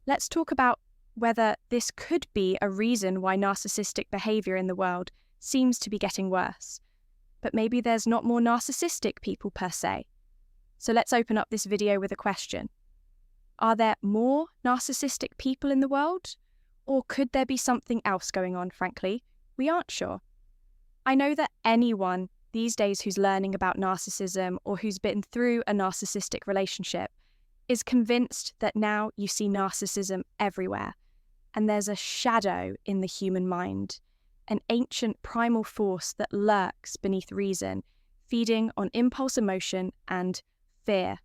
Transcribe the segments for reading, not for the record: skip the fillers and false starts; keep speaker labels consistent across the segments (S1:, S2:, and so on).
S1: Let's talk about whether this could be a reason why narcissistic behavior in the world seems to be getting worse. But maybe there's not more narcissistic people per se. So let's open up this video with a question. Are there more narcissistic people in the world? Or could there be something else going on, frankly? We aren't sure. I know that anyone these days who's learning about narcissism or who's been through a narcissistic relationship is convinced that now you see narcissism everywhere, and there's a shadow in the human mind, an ancient primal force that lurks beneath reason, feeding on impulse emotion and fear.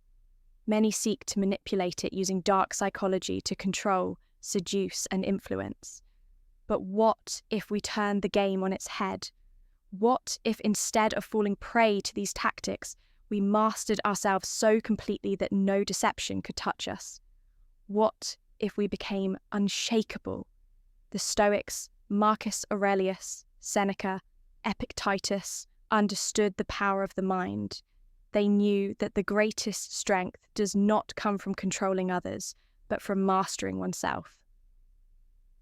S1: Many seek to manipulate it using dark psychology to control, seduce, and influence. But what if we turn the game on its head? What if instead of falling prey to these tactics, we mastered ourselves so completely that no deception could touch us? What if we became unshakable? The Stoics, Marcus Aurelius, Seneca, Epictetus, understood the power of the mind. They knew that the greatest strength does not come from controlling others, but from mastering oneself.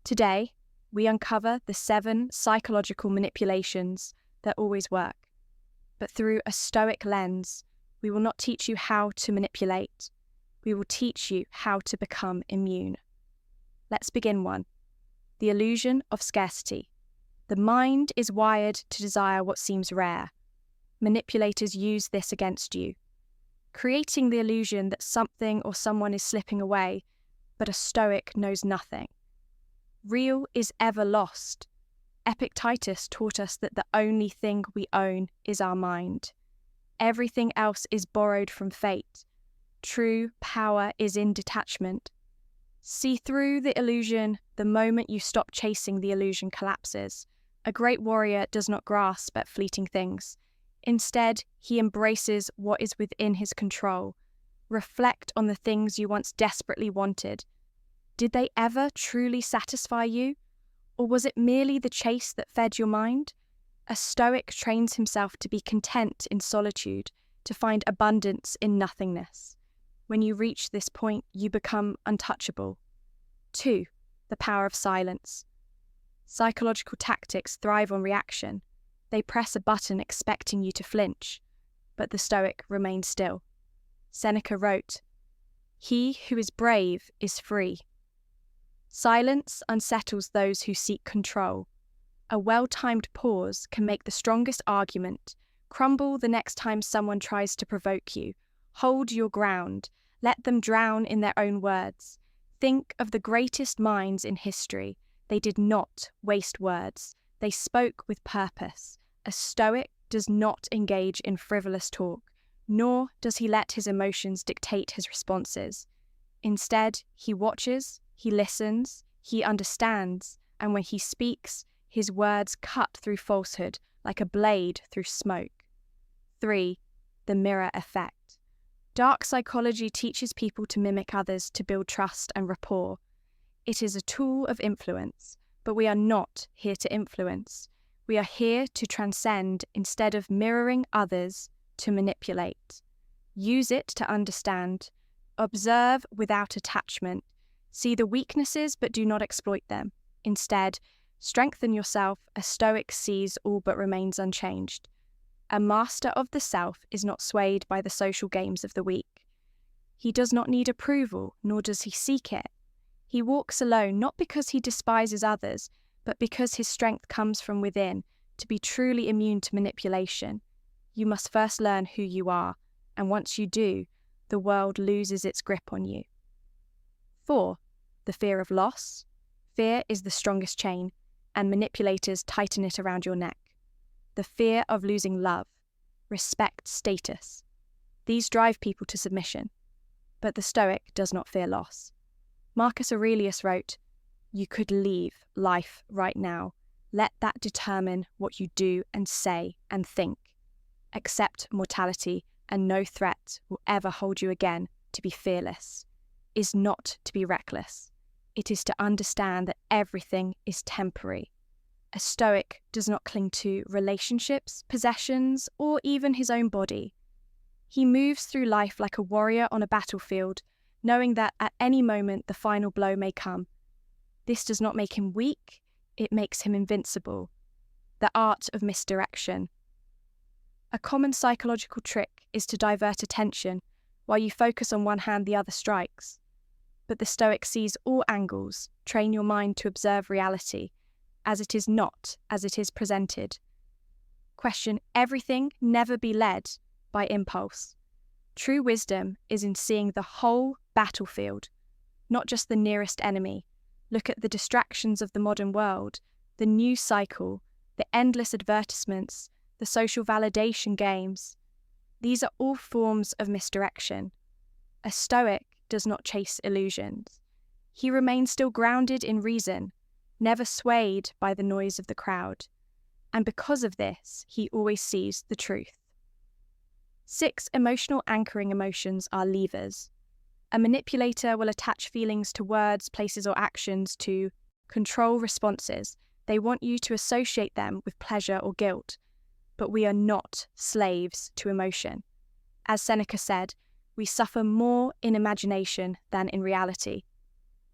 S1: Today, we uncover the 7 psychological manipulations that always work. But through a Stoic lens, we will not teach you how to manipulate. We will teach you how to become immune. Let's begin 1. The illusion of scarcity. The mind is wired to desire what seems rare. Manipulators use this against you, creating the illusion that something or someone is slipping away, but a Stoic knows nothing. Real is ever lost. Epictetus taught us that the only thing we own is our mind. Everything else is borrowed from fate. True power is in detachment. See through the illusion the moment you stop chasing the illusion collapses. A great warrior does not grasp at fleeting things. Instead, he embraces what is within his control. Reflect on the things you once desperately wanted. Did they ever truly satisfy you? Or was it merely the chase that fed your mind? A Stoic trains himself to be content in solitude, to find abundance in nothingness. When you reach this point, you become untouchable. 2. The power of silence. Psychological tactics thrive on reaction. They press a button expecting you to flinch, but the Stoic remains still. Seneca wrote, "He who is brave is free." Silence unsettles those who seek control. A well-timed pause can make the strongest argument crumble the next time someone tries to provoke you. Hold your ground. Let them drown in their own words. Think of the greatest minds in history. They did not waste words. They spoke with purpose. A Stoic does not engage in frivolous talk, nor does he let his emotions dictate his responses. Instead, he watches, he listens, he understands, and when he speaks, his words cut through falsehood like a blade through smoke. 3. The mirror effect. Dark psychology teaches people to mimic others to build trust and rapport. It is a tool of influence, but we are not here to influence. We are here to transcend instead of mirroring others to manipulate. Use it to understand. Observe without attachment. See the weaknesses but do not exploit them. Instead, strengthen yourself. A Stoic sees all but remains unchanged. A master of the self is not swayed by the social games of the weak. He does not need approval, nor does he seek it. He walks alone not because he despises others, but because his strength comes from within. To be truly immune to manipulation, you must first learn who you are, and once you do, the world loses its grip on you. 4. The fear of loss. Fear is the strongest chain, and manipulators tighten it around your neck. The fear of losing love, respect, status. These drive people to submission, but the Stoic does not fear loss. Marcus Aurelius wrote, "You could leave life right now. Let that determine what you do and say and think. Accept mortality, and no threat will ever hold you again. To be fearless is not to be reckless. It is to understand that everything is temporary. A Stoic does not cling to relationships, possessions, or even his own body. He moves through life like a warrior on a battlefield, knowing that at any moment the final blow may come. This does not make him weak, it makes him invincible. The art of misdirection. A common psychological trick is to divert attention. While you focus on one hand, the other strikes. But the Stoic sees all angles. Train your mind to observe reality, as it is not as it is presented. Question everything, never be led by impulse. True wisdom is in seeing the whole battlefield, not just the nearest enemy. Look at the distractions of the modern world, the news cycle, the endless advertisements, the social validation games. These are all forms of misdirection. A Stoic does not chase illusions. He remains still grounded in reason, never swayed by the noise of the crowd. And because of this, he always sees the truth. 6 emotional anchoring emotions are levers. A manipulator will attach feelings to words, places, or actions to control responses. They want you to associate them with pleasure or guilt. But we are not slaves to emotion. As Seneca said, we suffer more in imagination than in reality.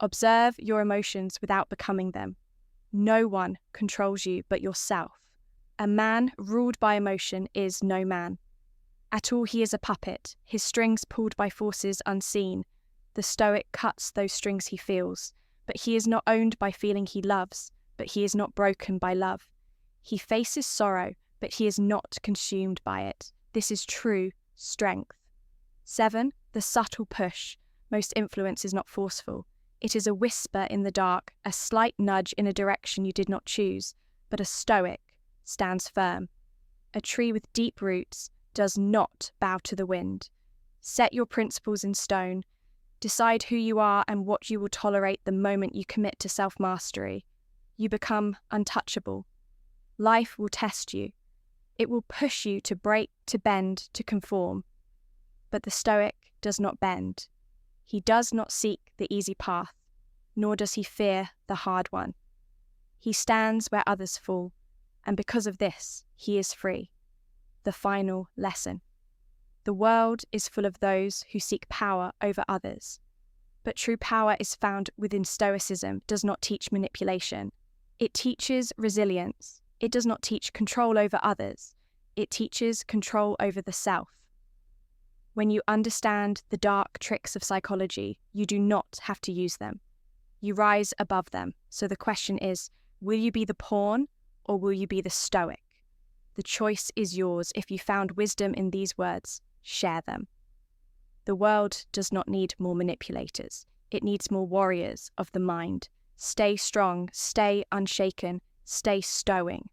S1: Observe your emotions without becoming them. No one controls you but yourself. A man ruled by emotion is no man. At all he is a puppet, his strings pulled by forces unseen. The Stoic cuts those strings he feels, but he is not owned by feeling he loves, but he is not broken by love. He faces sorrow, but he is not consumed by it. This is true strength. 7. The subtle push. Most influence is not forceful. It is a whisper in the dark, a slight nudge in a direction you did not choose, but a Stoic stands firm. A tree with deep roots does not bow to the wind. Set your principles in stone. Decide who you are and what you will tolerate the moment you commit to self-mastery. You become untouchable. Life will test you. It will push you to break, to bend, to conform. But the Stoic does not bend. He does not seek the easy path, nor does he fear the hard one. He stands where others fall, and because of this, he is free. The final lesson. The world is full of those who seek power over others. But true power is found within Stoicism, does not teach manipulation. It teaches resilience. It does not teach control over others. It teaches control over the self. When you understand the dark tricks of psychology, you do not have to use them. You rise above them. So the question is, will you be the pawn or will you be the Stoic? The choice is yours. If you found wisdom in these words, share them. The world does not need more manipulators. It needs more warriors of the mind. Stay strong, stay unshaken, stay stowing.